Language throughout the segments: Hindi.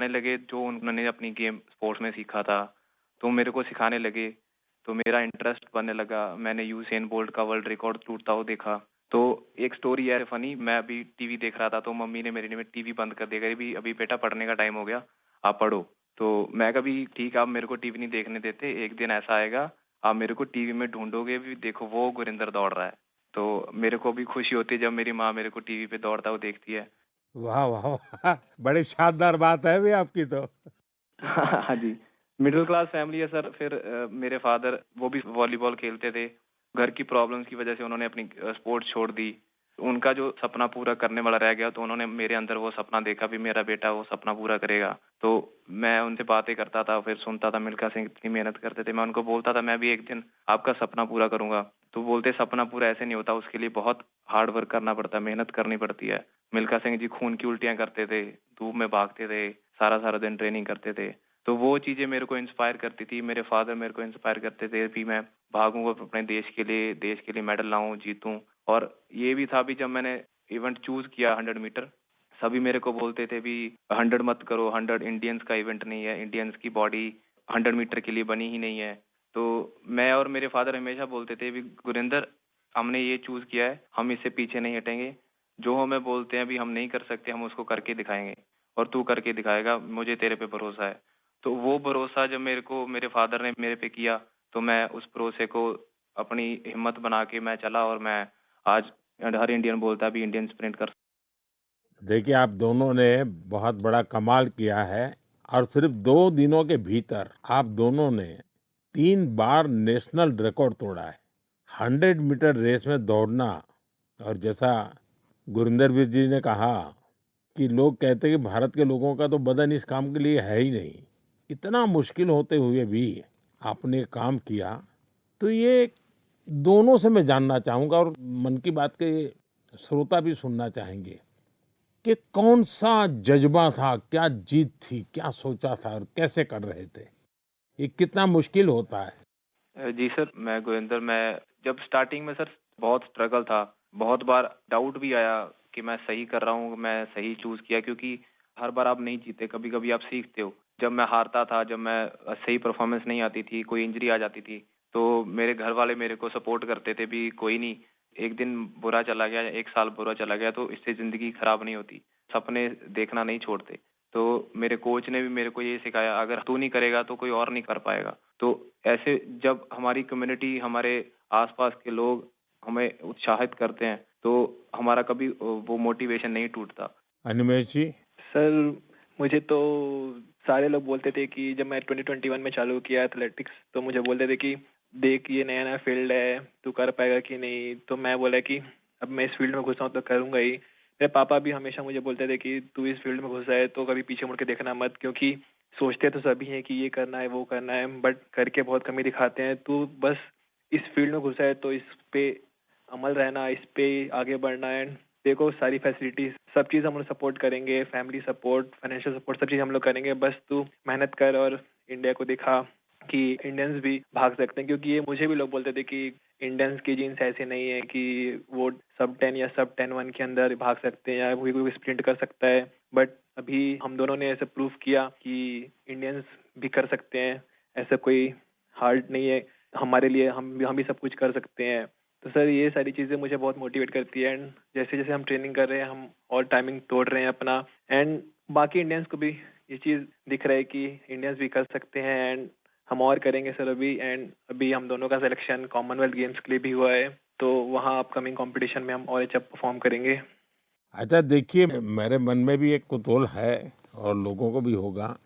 सिखाने लगे जो उन्होंने अपनी गेम स्पोर्ट्स में सीखा था, तो मेरे को सिखाने लगे, तो मेरा इंटरेस्ट बनने लगा। मैंने यूसेन बोल्ट का वर्ल्ड रिकॉर्ड टूटता हुआ देखा। तो एक स्टोरी है फनी, मैं अभी टीवी देख रहा था तो मम्मी ने मेरी ने टीवी बंद कर दिया, कह रही भी अभी बेटा पढ़ने का टाइम हो गया, आप पढ़ो। तो मैं कहा भी ठीक है, आप मेरे को टीवी नहीं देखने देते, एक दिन ऐसा आएगा आप मेरे को टीवी में ढूंढोगे भी, देखो वो गुरिंदर दौड़ रहा है। तो मेरे को भी खुशी होती है जब मेरी माँ मेरे को टीवी पे दौड़ता हुआ देखती है। वाह, वाह, वाह! बड़ी शानदार बात है भी आपकी तो। हाँ जी, मिडिल क्लास फैमिली है सर। फिर मेरे फादर वो भी वॉलीबॉल खेलते थे। घर की प्रॉब्लम्स की वजह से उन्होंने अपनी स्पोर्ट्स छोड़ दी। उनका जो सपना पूरा करने वाला रह गया, तो उन्होंने मेरे अंदर वो सपना देखा भी मेरा बेटा वो सपना पूरा करेगा। तो मैं उनसे बातें करता था, फिर सुनता था मिल्खा सिंह इतनी मेहनत करते थे। मैं उनको बोलता था मैं भी एक दिन आपका सपना पूरा करूंगा। तो बोलते सपना पूरा ऐसे नहीं होता, उसके लिए बहुत हार्ड वर्क करना पड़ता है, मेहनत करनी पड़ती है। मिल्खा सिंह जी खून की उल्टियां करते थे, धूप में भागते थे, सारा सारा दिन ट्रेनिंग करते थे। तो वो चीजें मेरे को इंस्पायर करती थी। मेरे फादर मेरे को इंस्पायर करते थे कि मैं भागूंगा अपने देश के लिए मेडल लाऊं, जीतूं। और ये भी था भी जब मैंने इवेंट चूज किया 100 मीटर, सभी मेरे को बोलते थे भी 100 मत करो, 100 इंडियंस का इवेंट नहीं है, इंडियंस की बॉडी 100 मीटर के लिए बनी ही नहीं है। तो मैं और मेरे फादर हमेशा बोलते थे भी गुरिंदर, हमने ये चूज किया है, हम इससे पीछे नहीं हटेंगे। जो हमें बोलते हैं भी हम नहीं कर सकते, हम उसको करके दिखाएंगे, और तू करके दिखाएगा, मुझे तेरे पे भरोसा है। तो वो भरोसा जब मेरे को मेरे फादर ने मेरे पे किया, तो मैं उस भरोसे को अपनी हिम्मत बना के मैं चला, और मैं आज हर इंडियन बोलता है भी इंडियन स्प्रिंट कर। देखिए, आप दोनों ने बहुत बड़ा कमाल किया है और सिर्फ 2 दिनों के भीतर आप दोनों ने 3 बार नेशनल रिकॉर्ड तोड़ा है। 100 मीटर रेस में दौड़ना और जैसा गुरिंदर वीर जी ने कहा कि लोग कहते हैं कि भारत के लोगों का तो बदन इस काम के लिए है ही नहीं। इतना मुश्किल होते हुए भी आपने काम किया। तो ये दोनों से मैं जानना चाहूँगा और मन की बात के श्रोता भी सुनना चाहेंगे कि कौन-सा जज़्बा था, क्या जीत थी, क्या सोचा था और कैसे कर रहे थे? ये कितना मुश्किल होता है? जी सर, मैं गुरिंदर, मैं जब स्टार्टिंग में सर बहुत स्ट्रगल था, बहुत बार डाउट भी आया कि मैं सही कर रहा हूँ, मैं सही चूज़ किया, क्योंकि हर बार आप नहीं जीते, कभी-कभी आप सीखते हो। जब मैं हारता था, जब मैं सही परफॉर्मेंस नहीं आती थी, कोई इंजरी आ जाती थी, तो मेरे घर वाले मेरे को सपोर्ट करते थे भी कोई नहीं, एक दिन बुरा चला गया, 1 साल बुरा चला गया तो इससे ज़िंदगी खराब नहीं होती, सपने देखना नहीं छोड़ते। तो मेरे कोच ने भी मेरे को ये सिखाया, अगर तू नहीं करेगा तो कोई और नहीं कर पाएगा। तो ऐसे जब हमारी कम्युनिटी, हमारे आसपास के लोग हमें उत्साहित करते हैं, तो हमारा कभी वो मोटिवेशन नहीं टूटता। अनिमेष जी? सर, मुझे तो सारे लोग बोलते थे कि जब मैं 2021 में चालू किया एथलेटिक्स, तो मुझे बोलते थे कि देख ये नया नया फील्ड है, तू कर पाएगा कि नहीं। तो मैं बोला कि अब मैं इस फील्ड में घुसा हूँ तो करूंगा ही। मेरे पापा भी हमेशा मुझे बोलते थे कि तू इस फील्ड में घुसा है तो कभी पीछे मुड़ के देखना मत, क्योंकि सोचते तो सभी हैं कि ये करना है वो करना है, बट करके बहुत कम ही दिखाते हैं। तू बस इस फील्ड में घुसा है तो इस पे अमल रहना, इस पे आगे बढ़ना है। देखो सारी फैसिलिटीज सब चीज़ हम लोग सपोर्ट करेंगे, फैमिली सपोर्ट, फाइनेंशियल सपोर्ट, सब चीज़ हम लोग करेंगे। बस तू मेहनत कर और इंडिया को दिखा कि इंडियंस भी भाग सकते हैं। क्योंकि ये मुझे भी लोग बोलते थे कि इंडियंस की जीन्स ऐसे नहीं है कि वो सब 10 या सब 10-1 के अंदर भाग सकते हैं या कोई स्प्रिंट कर सकता है। बट अभी हम दोनों ने ऐसे प्रूव किया कि इंडियंस भी कर सकते हैं, ऐसा कोई हार्ड नहीं है हमारे लिए, हम भी सब कुछ कर सकते हैं। तो सर ये सारी चीज़ें मुझे बहुत मोटिवेट करती है, एंड जैसे जैसे हम ट्रेनिंग कर रहे हैं हम और टाइमिंग तोड़ रहे हैं अपना, एंड बाकी इंडियंस को भी ये चीज़ दिख रहा है कि इंडियंस भी कर सकते हैं, एंड हम और करेंगे सर अभी। एंड अभी हम दोनों का सिलेक्शन कॉमनवेल्थ गेम्स के लिए भी हुआ है, तो वहाँ अपकमिंग कंपटीशन में हम और अच्छा परफॉर्म करेंगे। अच्छा देखिए, मेरे मन में भी एक कुतूहल है और लोगों को भी होगा।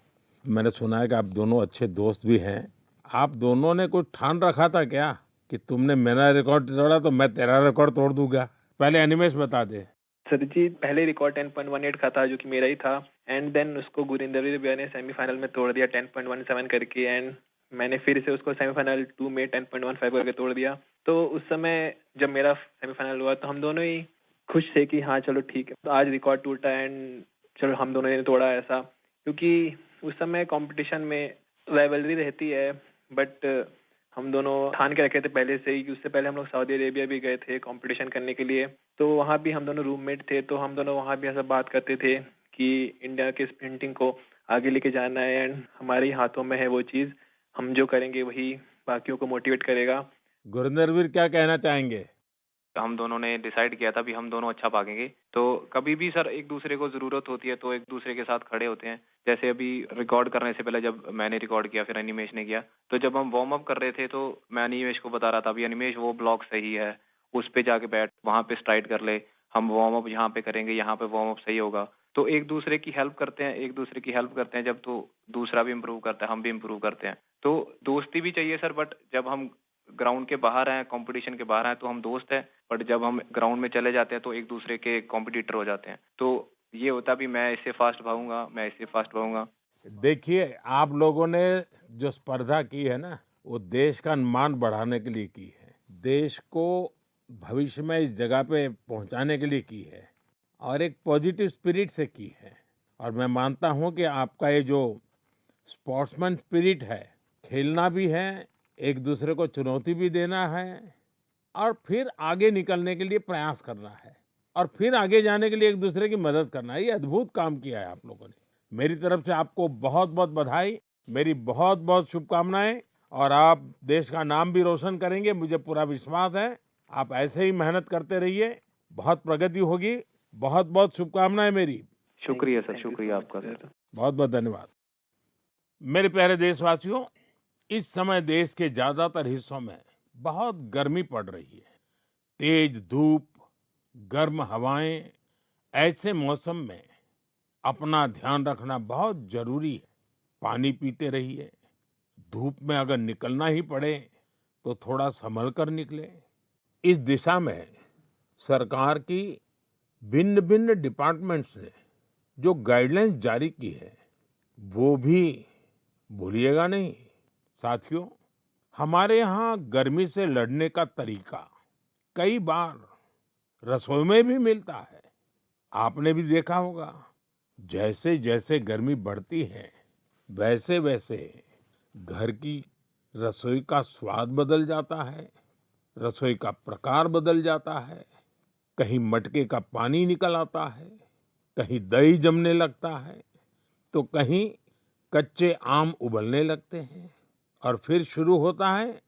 मैंने सुना है कि आप दोनों अच्छे दोस्त भी हैं। आप दोनों ने कुछ ठान रखा था क्या कि तुमने मेरा रिकॉर्ड तोड़ा तो मैं तेरा रिकॉर्ड तोड़ दूँगा? पहले अनिमेष बता दे। सर जी पहले रिकॉर्ड 10.18 का था जो कि मेरा ही था, एंड देन उसको गुरिंदर भैया ने सेमीफाइनल में तोड़ दिया 10.17 करके, एंड मैंने फिर से उसको सेमीफाइनल 2 में 10.15 करके तोड़ दिया। तो उस समय जब मेरा सेमीफाइनल हुआ तो हम दोनों ही खुश थे कि हाँ चलो ठीक है, तो आज रिकॉर्ड टूटा एंड चलो हम दोनों ने तोड़ा ऐसा। क्योंकि उस समय कंपटीशन में राइवलरी रहती है, बट हम दोनों ठान के रखे थे पहले से ही कि उससे पहले हम लोग सऊदी अरेबिया भी गए थे कंपटीशन करने के लिए। तो वहाँ भी हम दोनों रूममेट थे, तो हम दोनों वहाँ भी ऐसा बात करते थे कि इंडिया के स्प्रिंटिंग को आगे लेके जाना है एंड हमारे ही हाथों में है वो चीज़। हम जो करेंगे वही बाकियों को मोटिवेट करेगा। गुरनरवीर क्या कहना चाहेंगे? हम दोनों ने डिसाइड किया था भी हम दोनों अच्छा भागेंगे। तो कभी भी सर एक दूसरे को ज़रूरत होती है तो एक दूसरे के साथ खड़े होते हैं। जैसे अभी रिकॉर्ड करने से पहले जब मैंने रिकॉर्ड किया फिर अनिमेश ने किया, तो जब हम वार्म अप कर रहे थे तो मैं अनिमेश को बता रहा था, अभी अनिमेश वो ब्लॉक सही है, उस पे जाके बैठ, वहाँ पे स्ट्राइड कर ले, हम वार्म अप यहाँ पे करेंगे, यहाँ पे वार्म अप सही होगा। तो एक दूसरे की हेल्प करते हैं, एक दूसरे की हेल्प करते हैं जब, तो दूसरा भी इम्प्रूव करता है, हम भी इम्प्रूव करते हैं। तो दोस्ती भी चाहिए सर, बट जब हम ग्राउंड के बाहर हैं, कंपटीशन के बाहर हैं तो हम दोस्त हैं, बट जब हम ग्राउंड में चले जाते हैं तो एक दूसरे के कॉम्पिटिटर हो जाते हैं। तो ये होता भी मैं इससे फास्ट भागूंगा, मैं इससे फास्ट भागूंगा। देखिए, आप लोगों ने जो स्पर्धा की है ना, वो देश का मान बढ़ाने के लिए की है। देश को भविष्य में इस जगह पे पहुंचाने के लिए की है और एक पॉजिटिव स्पिरिट से की है। और मैं मानता हूं कि आपका ये जो स्पोर्ट्समैन स्पिरिट है, खेलना भी है, एक दूसरे को चुनौती भी देना है और फिर आगे निकलने के लिए प्रयास करना है और फिर आगे जाने के लिए एक दूसरे की मदद करना है। ये अद्भुत काम किया है आप लोगों ने। मेरी तरफ से आपको बहुत बहुत बधाई, मेरी बहुत बहुत शुभकामनाएं और आप देश का नाम भी रोशन करेंगे, मुझे पूरा विश्वास है। आप ऐसे ही मेहनत करते रहिए, बहुत प्रगति होगी। बहुत बहुत शुभकामनाएं मेरी। शुक्रिया सर, थैंक यू शुक्रिया सो मच आपका सर। सर। बहुत बहुत धन्यवाद। मेरे प्यारे देशवासियों, इस समय देश के ज्यादातर हिस्सों में बहुत गर्मी पड़ रही है। तेज धूप, गर्म हवाएं, ऐसे मौसम में अपना ध्यान रखना बहुत जरूरी है। पानी पीते रहिए। धूप में अगर निकलना ही पड़े तो थोड़ा संभल कर निकले। इस दिशा में सरकार की भिन्न भिन्न डिपार्टमेंट्स ने जो गाइडलाइंस जारी की है वो भी भूलिएगा नहीं। साथियों, हमारे यहाँ गर्मी से लड़ने का तरीका कई बार रसोई में भी मिलता है। आपने भी देखा होगा, जैसे जैसे गर्मी बढ़ती है वैसे वैसे घर की रसोई का स्वाद बदल जाता है, रसोई का प्रकार बदल जाता है। कहीं मटके का पानी निकल आता है, कहीं दही जमने लगता है, तो कहीं कच्चे आम उबलने लगते हैं और फिर शुरू होता है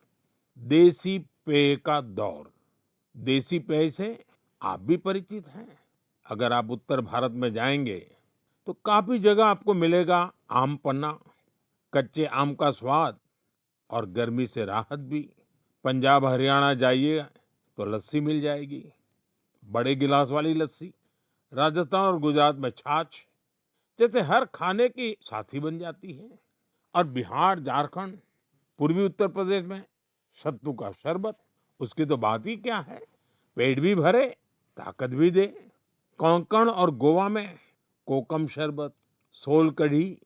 देसी पेय का दौर। देसी पेय से आप भी परिचित हैं। अगर आप उत्तर भारत में जाएंगे तो काफी जगह आपको मिलेगा आम पन्ना, कच्चे आम का स्वाद और गर्मी से राहत भी। पंजाब हरियाणा जाइए तो लस्सी मिल जाएगी, बड़े गिलास वाली लस्सी। राजस्थान और गुजरात में छाछ जैसे हर खाने की साथी बन जाती है। और बिहार, झारखंड, पूर्वी उत्तर प्रदेश में सत्तू का शरबत, उसकी तो बात ही क्या है। पेट भी भरे, ताकत भी दे। कोंकण और गोवा में कोकम शरबत, सोल कढ़ी,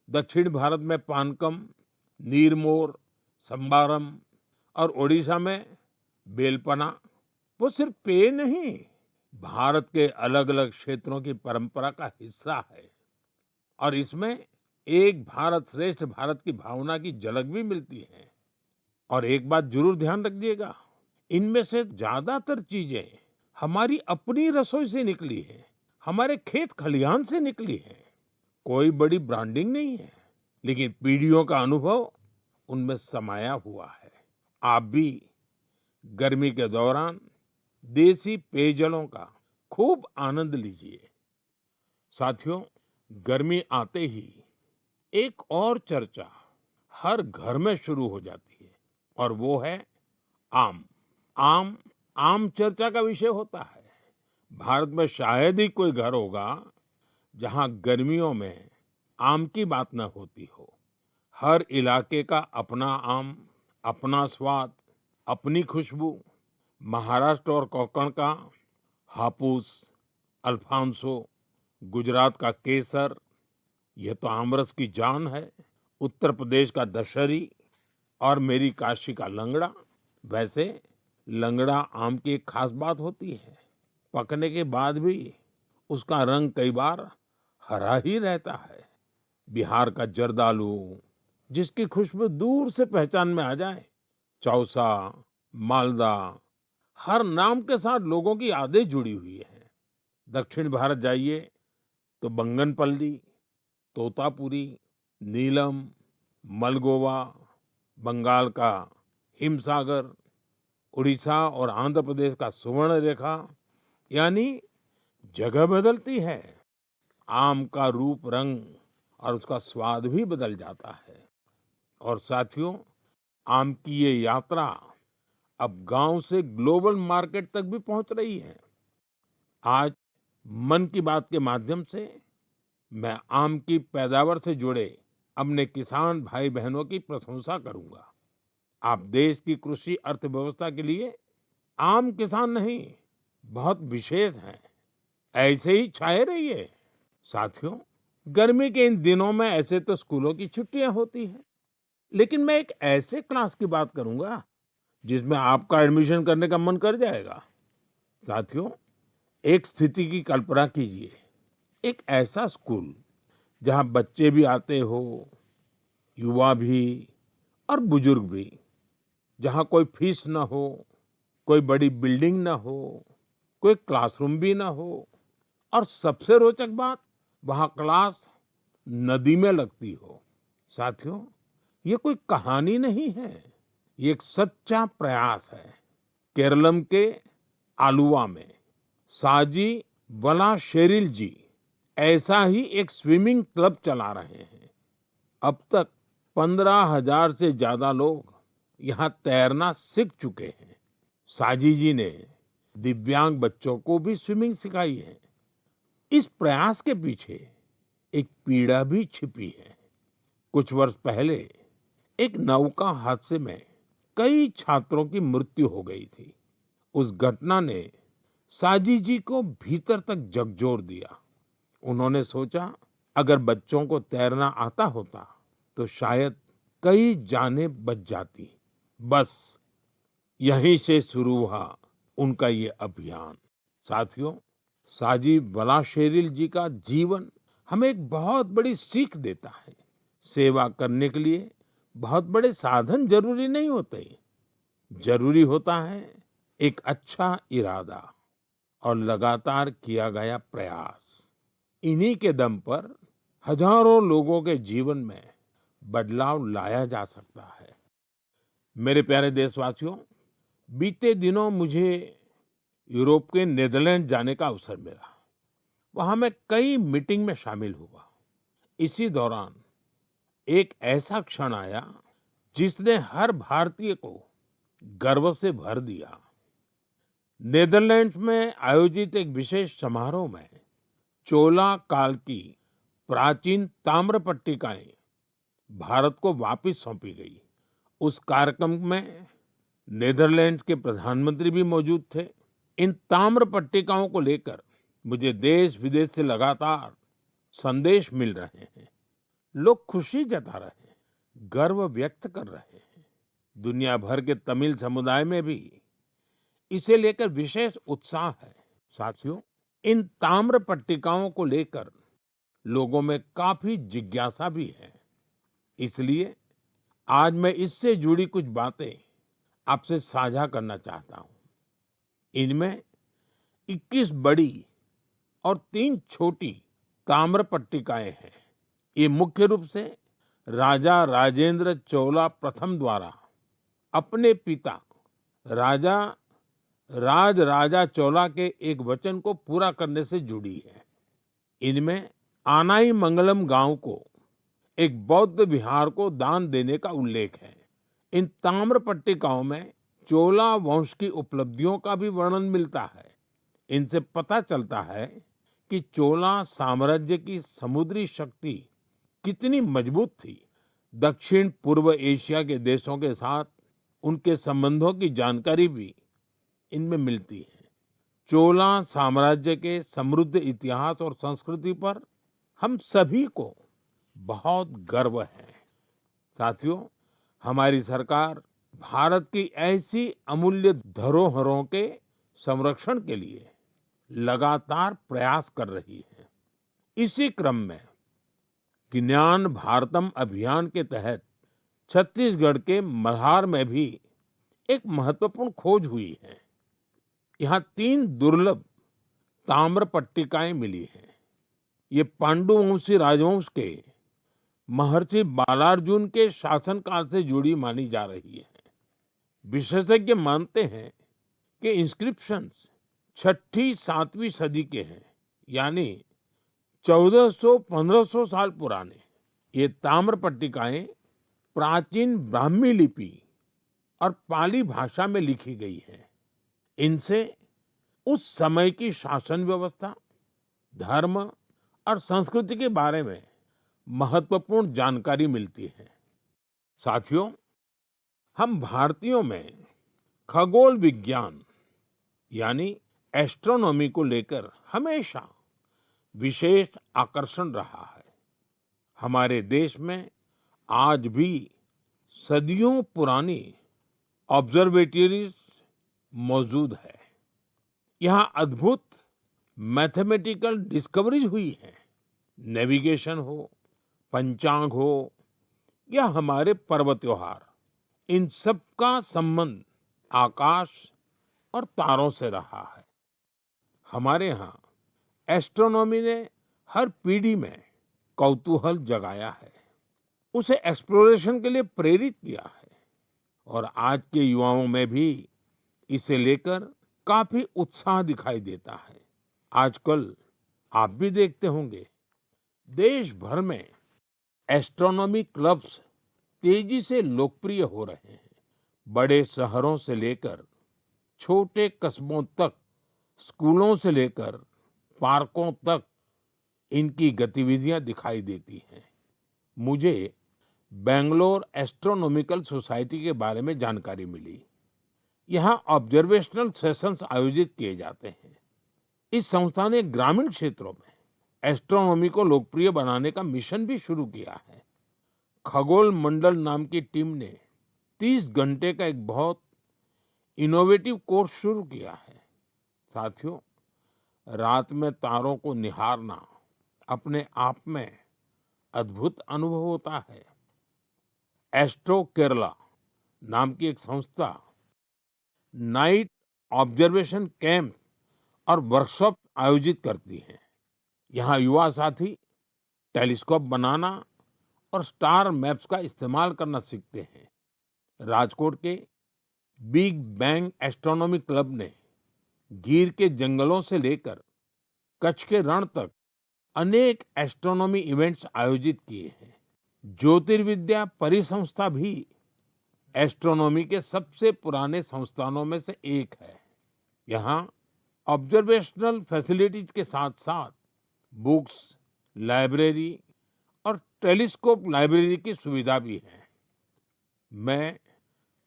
दक्षिण भारत में पानकम, नीरमोर, संबारम और ओडिशा में बेलपना। वो सिर्फ पेय नहीं, भारत के अलग अलग क्षेत्रों की परंपरा का हिस्सा है और इसमें एक भारत श्रेष्ठ भारत की भावना की झलक भी मिलती है। और एक बात जरूर ध्यान रखिएगा, इनमें से ज्यादातर चीजें हमारी अपनी रसोई से निकली है, हमारे खेत खलिहान से निकली है। कोई बड़ी ब्रांडिंग नहीं है, लेकिन पीढ़ियों का अनुभव उनमें समाया हुआ है। आप भी गर्मी के दौरान देसी पेयजलों का खूब आनंद लीजिए। साथियों, गर्मी आते ही एक और चर्चा हर घर में शुरू हो जाती है और वो है आम। आम आम चर्चा का विषय होता है। भारत में शायद ही कोई घर होगा जहां गर्मियों में आम की बात न होती हो। हर इलाके का अपना आम, अपना स्वाद, अपनी खुशबू। महाराष्ट्र और कोंकण का हापुस, अल्फांसो, गुजरात का केसर, ये तो आमरस की जान है। उत्तर प्रदेश का दशहरी और मेरी काशी का लंगड़ा। वैसे लंगड़ा आम की एक खास बात होती है, पकने के बाद भी उसका रंग कई बार हरा ही रहता है। बिहार का जर्दालू, जिसकी खुशबू दूर से पहचान में आ जाए। चौसा, मालदा, हर नाम के साथ लोगों की यादें जुड़ी हुई हैं। दक्षिण भारत जाइए तो बंगनपल्ली, तोतापुरी, नीलम, मलगोवा, बंगाल का हिमसागर, उड़ीसा और आंध्र प्रदेश का सुवर्ण रेखा, यानी जगह बदलती है, आम का रूप रंग और उसका स्वाद भी बदल जाता है। और साथियों, आम की ये यात्रा अब गांव से ग्लोबल मार्केट तक भी पहुंच रही है। आज मन की बात के माध्यम से मैं आम की पैदावार से जुड़े अपने किसान भाई बहनों की प्रशंसा करूंगा। आप देश की कृषि अर्थव्यवस्था के लिए आम किसान नहीं, बहुत विशेष हैं। ऐसे ही छाए रहिए। साथियों, गर्मी के इन दिनों में ऐसे तो स्कूलों की छुट्टियां होती हैं, लेकिन मैं एक ऐसे क्लास की बात करूंगा जिसमें आपका एडमिशन करने का मन कर जाएगा। साथियों, एक स्थिति की कल्पना कीजिए, एक ऐसा स्कूल जहां बच्चे भी आते हो, युवा भी और बुजुर्ग भी, जहां कोई फीस ना हो, कोई बड़ी बिल्डिंग ना हो, कोई क्लासरूम भी ना हो, और सबसे रोचक बात, वहां क्लास नदी में लगती हो। साथियों, ये कोई कहानी नहीं है, ये एक सच्चा प्रयास है। केरलम के आलुवा में साजी वलाशेरिल जी ऐसा ही एक स्विमिंग क्लब चला रहे हैं। अब तक 15,000 से ज्यादा लोग यहाँ तैरना सीख चुके हैं। साजी जी ने दिव्यांग बच्चों को भी स्विमिंग सिखाई है। इस प्रयास के पीछे एक पीड़ा भी छिपी है। कुछ वर्ष पहले एक नौका हादसे में कई छात्रों की मृत्यु हो गई थी। उस घटना ने साजी जी को भीतर तक झकझोर दिया। उन्होंने सोचा, अगर बच्चों को तैरना आता होता तो शायद कई जानें बच जाती। बस यहीं से शुरू हुआ उनका ये अभियान। साथियों, साजी वलाशेरिल जी का जीवन हमें एक बहुत बड़ी सीख देता है। सेवा करने के लिए बहुत बड़े साधन जरूरी नहीं होते, जरूरी होता है एक अच्छा इरादा और लगातार किया गया प्रयास। इन्हीं के दम पर हजारों लोगों के जीवन में बदलाव लाया जा सकता है। मेरे प्यारे देशवासियों, बीते दिनों मुझे यूरोप के नीदरलैंड जाने का अवसर मिला। वहां मैं कई मीटिंग में शामिल हुआ। इसी दौरान एक ऐसा क्षण आया जिसने हर भारतीय को गर्व से भर दिया। नीदरलैंड्स में आयोजित एक विशेष समारोह में चोला काल की प्राचीन ताम्र पट्टिकाएं भारत को वापस सौंपी गई। उस कार्यक्रम में नीदरलैंड्स के प्रधानमंत्री भी मौजूद थे। इन ताम्र पट्टिकाओं को लेकर मुझे देश विदेश से लगातार संदेश मिल रहे हैं। लोग खुशी जता रहे हैं, गर्व व्यक्त कर रहे हैं। दुनिया भर के तमिल समुदाय में भी इसे लेकर विशेष उत्साह है। साथियों, इन ताम्र पट्टिकाओं को लेकर लोगों में काफी जिज्ञासा भी है। इसलिए आज मैं इससे जुड़ी कुछ बातें आपसे साझा करना चाहता हूं। इनमें 21 बड़ी और 3 छोटी ताम्र पट्टिकाएं हैं। ये मुख्य रूप से राजा राजेंद्र चोला प्रथम द्वारा अपने पिता राजा राजराजा चोला के एक वचन को पूरा करने से जुड़ी है। इनमें आनाई मंगलम गांव को एक बौद्ध विहार को दान देने का उल्लेख है। इन ताम्र पट्टिकाओं में चोला वंश की उपलब्धियों का भी वर्णन मिलता है। इनसे पता चलता है कि चोला साम्राज्य की समुद्री शक्ति कितनी मजबूत थी। दक्षिण पूर्व एशिया के देशों के साथ उनके संबंधों की जानकारी भी इनमें मिलती है। चोला साम्राज्य के समृद्ध इतिहास और संस्कृति पर हम सभी को बहुत गर्व है। साथियों, हमारी सरकार भारत की ऐसी अमूल्य धरोहरों के संरक्षण के लिए लगातार प्रयास कर रही है। इसी क्रम में ज्ञान भारतम अभियान के तहत छत्तीसगढ़ के मल्हार में भी एक महत्वपूर्ण खोज हुई है। यहाँ 3 दुर्लभ ताम्र पट्टिकाएं मिली हैं। ये पांडु वंशी राजवंश के महर्षि बालार्जुन के शासनकाल से जुड़ी मानी जा रही है। विशेषज्ञ मानते हैं कि इंस्क्रिप्शंस छठी 7वीं सदी के हैं, यानी 1400-1500 साल पुराने। ये ताम्र पट्टिकाएं प्राचीन ब्राह्मी लिपि और पाली भाषा में लिखी गई है। इनसे उस समय की शासन व्यवस्था, धर्म और संस्कृति के बारे में महत्वपूर्ण जानकारी मिलती है। साथियों, हम भारतीयों में खगोल विज्ञान यानी एस्ट्रोनॉमी को लेकर हमेशा विशेष आकर्षण रहा है। हमारे देश में आज भी सदियों पुरानी ऑब्जर्वेटरीज मौजूद है। यहाँ अद्भुत मैथमेटिकल डिस्कवरीज हुई है। नेविगेशन हो, पंचांग हो या हमारे पर्व त्योहार, इन सब का संबंध आकाश और तारों से रहा है। हमारे यहाँ एस्ट्रोनॉमी ने हर पीढ़ी में कौतूहल जगाया है, उसे एक्सप्लोरेशन के लिए प्रेरित किया है और आज के युवाओं में भी इसे लेकर काफी उत्साह दिखाई देता है। आजकल आप भी देखते होंगे, देश भर में एस्ट्रोनॉमी क्लब्स तेजी से लोकप्रिय हो रहे हैं। बड़े शहरों से लेकर छोटे कस्बों तक, स्कूलों से लेकर पार्कों तक इनकी गतिविधियां दिखाई देती हैं। मुझे बेंगलोर एस्ट्रोनॉमिकल सोसाइटी के बारे में जानकारी मिली। यहाँ ऑब्जर्वेशनल सेशंस आयोजित किए जाते हैं। इस संस्था ने ग्रामीण क्षेत्रों में एस्ट्रोनॉमी को लोकप्रिय बनाने का मिशन भी शुरू किया है। खगोल मंडल नाम की टीम ने 30 घंटे का एक बहुत इनोवेटिव कोर्स शुरू किया है। साथियों, रात में तारों को निहारना अपने आप में अद्भुत अनुभव होता है। एस्ट्रो केरला नाम की एक संस्था नाइट ऑब्जर्वेशन कैंप और वर्कशॉप आयोजित करती है। यहाँ युवा साथी टेलीस्कोप बनाना और स्टार मैप्स का इस्तेमाल करना सीखते हैं। राजकोट के बिग बैंग एस्ट्रोनॉमी क्लब ने गिर के जंगलों से लेकर कच्छ के रण तक अनेक एस्ट्रोनॉमी इवेंट्स आयोजित किए हैं। ज्योतिर्विद्या परिसंस्था भी एस्ट्रोनॉमी के सबसे पुराने संस्थानों में से एक है। यहाँ ऑब्जर्वेशनल फैसिलिटीज के साथ साथ बुक्स, लाइब्रेरी और टेलीस्कोप लाइब्रेरी की सुविधा भी है। मैं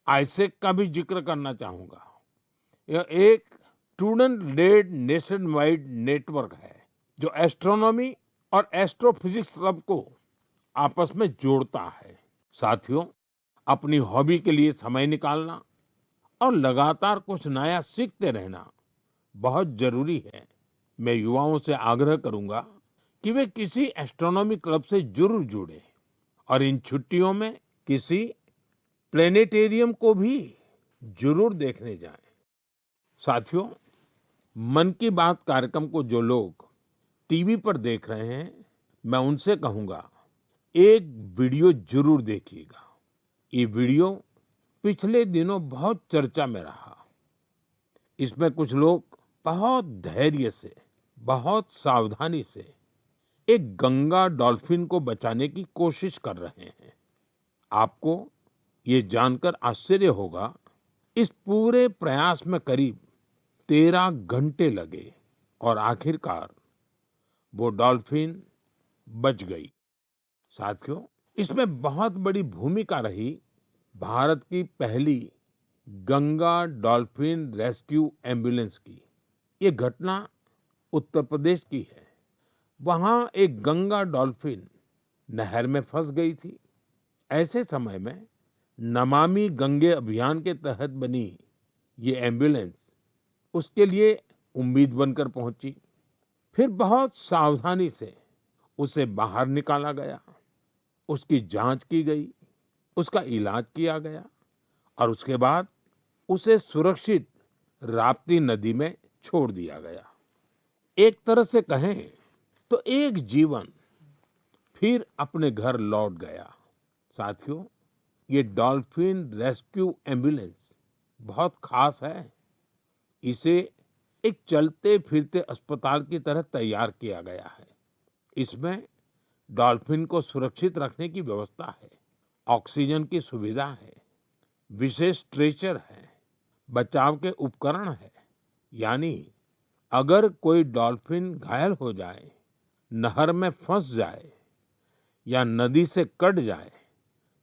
आईसेक का भी जिक्र करना चाहूंगा। यह एक student led nation wide network है जो एस्ट्रोनॉमी और एस्ट्रोफिजिक्स क्लब को आपस में जोड़ता है। साथियों, अपनी हॉबी के लिए समय निकालना और लगातार कुछ नया सीखते रहना बहुत जरूरी है। मैं युवाओं से आग्रह करूंगा कि वे किसी एस्ट्रोनॉमी क्लब से जरूर जुड़े और इन छुट्टियों में किसी प्लेनेटेरियम को भी जरूर देखने जाएं। साथियों, मन की बात कार्यक्रम को जो लोग टीवी पर देख रहे हैं, मैं उनसे कहूंगा, एक वीडियो जरूर देखिएगा। ये वीडियो पिछले दिनों बहुत चर्चा में रहा। इसमें कुछ लोग बहुत धैर्य से, बहुत सावधानी से एक गंगा डॉल्फिन को बचाने की कोशिश कर रहे हैं। आपको ये जानकर आश्चर्य होगा, इस पूरे प्रयास में करीब 13 घंटे लगे और आखिरकार वो डॉल्फिन बच गई। साथियों, इसमें बहुत बड़ी भूमिका रही भारत की पहली गंगा डॉल्फिन रेस्क्यू एम्बुलेंस की। ये घटना उत्तर प्रदेश की है। वहां एक गंगा डॉल्फिन नहर में फंस गई थी। ऐसे समय में नमामि गंगे अभियान के तहत बनी ये एम्बुलेंस उसके लिए उम्मीद बनकर पहुंची। फिर बहुत सावधानी से उसे बाहर निकाला गया, उसकी जांच की गई, उसका इलाज किया गया और उसके बाद उसे सुरक्षित राप्ती नदी में छोड़ दिया गया। एक तरह से कहें तो एक जीवन फिर अपने घर लौट गया। साथियों, ये डॉल्फिन रेस्क्यू एम्बुलेंस बहुत खास है। इसे एक चलते फिरते अस्पताल की तरह तैयार किया गया है। इसमें डॉल्फिन को सुरक्षित रखने की व्यवस्था है, ऑक्सीजन की सुविधा है, विशेष स्ट्रेचर है, बचाव के उपकरण है। यानी अगर कोई डॉल्फिन घायल हो जाए, नहर में फंस जाए या नदी से कट जाए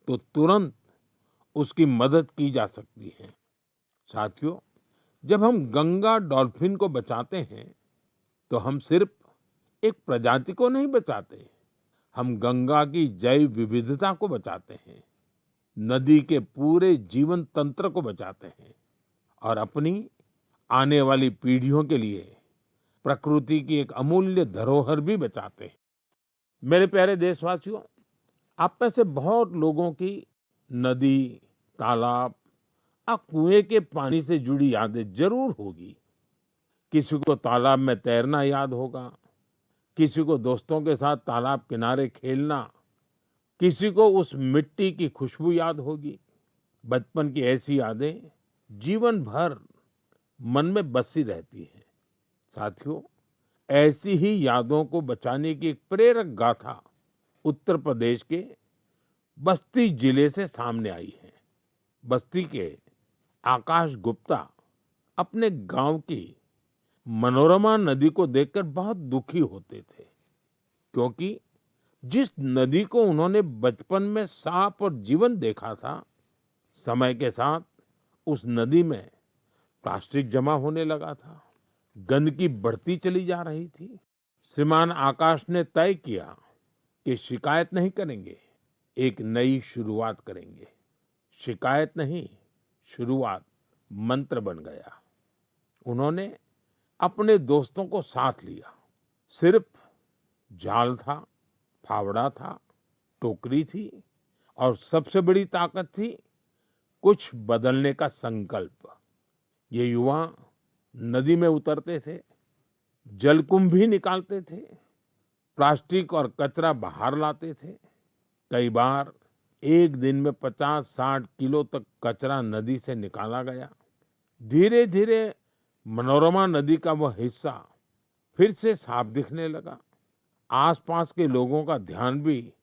तो तुरंत उसकी मदद की जा सकती है। साथियों, जब हम गंगा डॉल्फिन को बचाते हैं तो हम सिर्फ एक प्रजाति को नहीं बचाते, हम गंगा की जैव विविधता को बचाते हैं, नदी के पूरे जीवन तंत्र को बचाते हैं और अपनी आने वाली पीढ़ियों के लिए प्रकृति की एक अमूल्य धरोहर भी बचाते हैं। मेरे प्यारे देशवासियों, आप में से बहुत लोगों की नदी, तालाब और कुएं के पानी से जुड़ी यादें जरूर होगी। किसी को तालाब में तैरना याद होगा, किसी को दोस्तों के साथ तालाब किनारे खेलना, किसी को उस मिट्टी की खुशबू याद होगी। बचपन की ऐसी यादें जीवन भर मन में बसी रहती हैं। साथियों, ऐसी ही यादों को बचाने की एक प्रेरक गाथा उत्तर प्रदेश के बस्ती जिले से सामने आई है। बस्ती के आकाश गुप्ता अपने गांव की मनोरमा नदी को देखकर बहुत दुखी होते थे, क्योंकि जिस नदी को उन्होंने बचपन में साफ और जीवन देखा था, समय के साथ उस नदी में प्लास्टिक जमा होने लगा था, गंदगी बढ़ती चली जा रही थी। श्रीमान आकाश ने तय किया कि शिकायत नहीं करेंगे, एक नई शुरुआत करेंगे। शिकायत नहीं, शुरुआत मंत्र बन गया। उन्होंने अपने दोस्तों को साथ लिया। सिर्फ जाल था, फावड़ा था, टोकरी थी और सबसे बड़ी ताकत थी कुछ बदलने का संकल्प। ये युवा नदी में उतरते थे, जलकुंभी निकालते थे, प्लास्टिक और कचरा बाहर लाते थे। कई बार एक दिन में 50-60 किलो तक कचरा नदी से निकाला गया। धीरे धीरे मनोरमा नदी का वह हिस्सा फिर से साफ दिखने लगा। आसपास के लोगों का ध्यान भी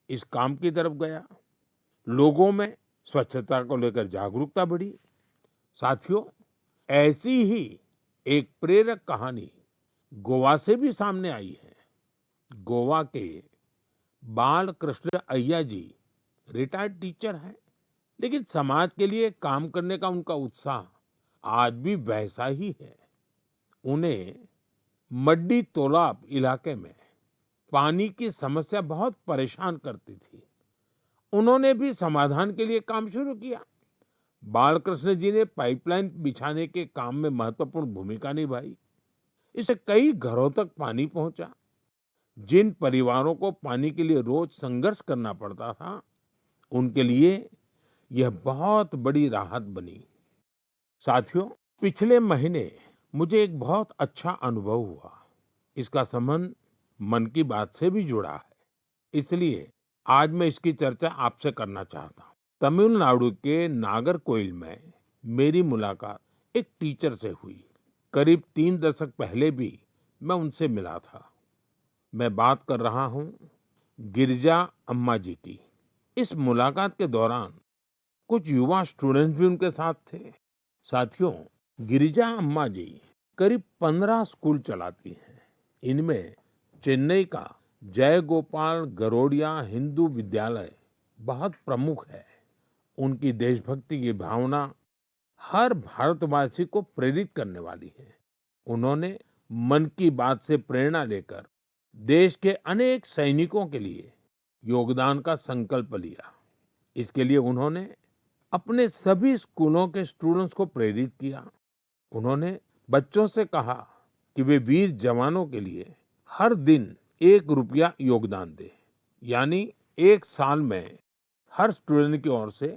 इस काम की तरफ गया। लोगों में स्वच्छता को लेकर जागरूकता बढ़ी। साथियों, ऐसी ही एक प्रेरक कहानी गोवा से भी सामने आई है। गोवा के बाल कृष्ण अय्या जी रिटायर्ड टीचर हैं, लेकिन समाज के लिए काम करने का उनका उत्साह आज भी वैसा ही है। उन्हें मड्डी तोलाब इलाके में पानी की समस्या बहुत परेशान करती थी। उन्होंने भी समाधान के लिए काम शुरू किया। बालकृष्ण जी ने पाइपलाइन बिछाने के काम में महत्वपूर्ण भूमिका निभाई। इससे कई घरों तक पानी पहुंचा। जिन परिवारों को पानी के लिए रोज संघर्ष करना पड़ता था, उनके लिए यह बहुत बड़ी राहत बनी। साथियों, पिछले महीने मुझे एक बहुत अच्छा अनुभव हुआ। इसका संबंध मन की बात से भी जुड़ा है, इसलिए आज मैं इसकी चर्चा आपसे करना चाहता हूँ। तमिलनाडु के नागरकोइल में मेरी मुलाकात एक टीचर से हुई। करीब 3 दशक पहले भी मैं उनसे मिला था। मैं बात कर रहा हूँ गिरिजा अम्मा जी की। इस मुलाकात के दौरान कुछ युवा स्टूडेंट्स भी उनके साथ थे। साथियों, गिरिजा अम्मा जी करीब 15 स्कूल चलाती हैं। इनमें चेन्नई का जय गोपाल गरोडिया हिंदू विद्यालय बहुत प्रमुख है। उनकी देशभक्ति की भावना हर भारतवासी को प्रेरित करने वाली है। उन्होंने मन की बात से प्रेरणा लेकर देश के अनेक सैनिकों के लिए योगदान का संकल्प लिया। इसके लिए उन्होंने अपने सभी स्कूलों के स्टूडेंट्स को प्रेरित किया। उन्होंने बच्चों से कहा कि वे वीर जवानों के लिए हर दिन 1 रुपया योगदान दें। यानी एक साल में हर स्टूडेंट की ओर से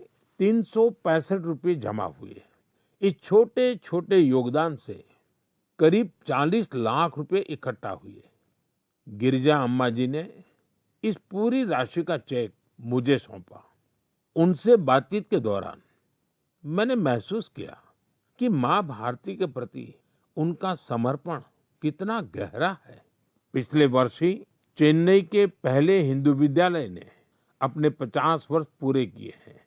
365 रुपये जमा हुए। इस छोटे छोटे योगदान से करीब 40 लाख रुपए इकट्ठा हुए। गिरिजा अम्मा जी ने इस पूरी राशि का चेक मुझे सौंपा। उनसे बातचीत के दौरान मैंने महसूस किया कि माँ भारती के प्रति उनका समर्पण कितना गहरा है। पिछले वर्ष ही चेन्नई के पहले हिंदू विद्यालय ने अपने 50 वर्ष पूरे किए हैं।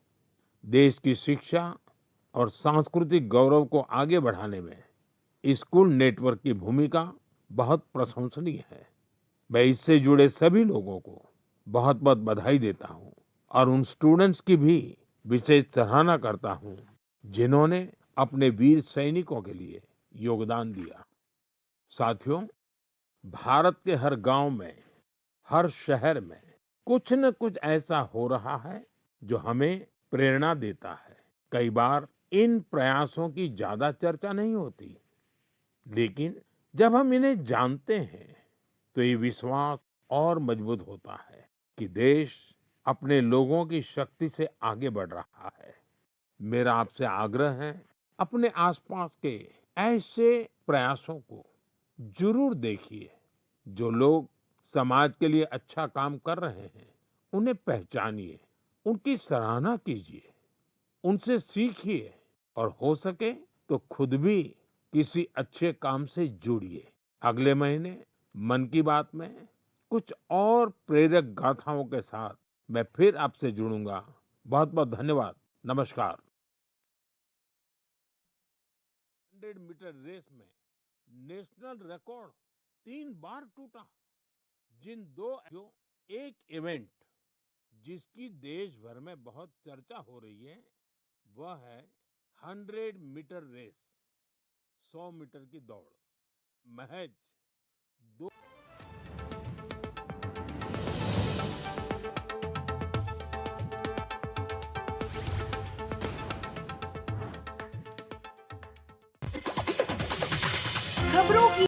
देश की शिक्षा और सांस्कृतिक गौरव को आगे बढ़ाने में स्कूल नेटवर्क की भूमिका बहुत प्रशंसनीय है। मैं इससे जुड़े सभी लोगों को बहुत बहुत बधाई देता हूँ और उन स्टूडेंट्स की भी विशेष सराहना करता हूँ जिन्होंने अपने वीर सैनिकों के लिए योगदान दिया। साथियों, भारत के हर गांव में, हर शहर में कुछ न कुछ ऐसा हो रहा है जो हमें प्रेरणा देता है। कई बार इन प्रयासों की ज्यादा चर्चा नहीं होती, लेकिन जब हम इन्हें जानते हैं तो ये विश्वास और मजबूत होता है कि देश अपने लोगों की शक्ति से आगे बढ़ रहा है। मेरा आपसे आग्रह है, अपने आसपास के ऐसे प्रयासों को जरूर देखिए। जो लोग समाज के लिए अच्छा काम कर रहे हैं, उन्हें पहचानिए, उनकी सराहना कीजिए, उनसे सीखिए और हो सके तो खुद भी किसी अच्छे काम से जुड़िए। अगले महीने मन की बात में कुछ और प्रेरक गाथाओं के साथ मैं फिर आपसे जुड़ूंगा। बहुत बहुत धन्यवाद। नमस्कार। 100 मीटर रेस में नेशनल रिकॉर्ड 3 बार टूटा। जिन दो जो एक इवेंट जिसकी देश भर में बहुत चर्चा हो रही है, वह है 100 मीटर रेस, 100 मीटर की दौड़। महज दो खबरों की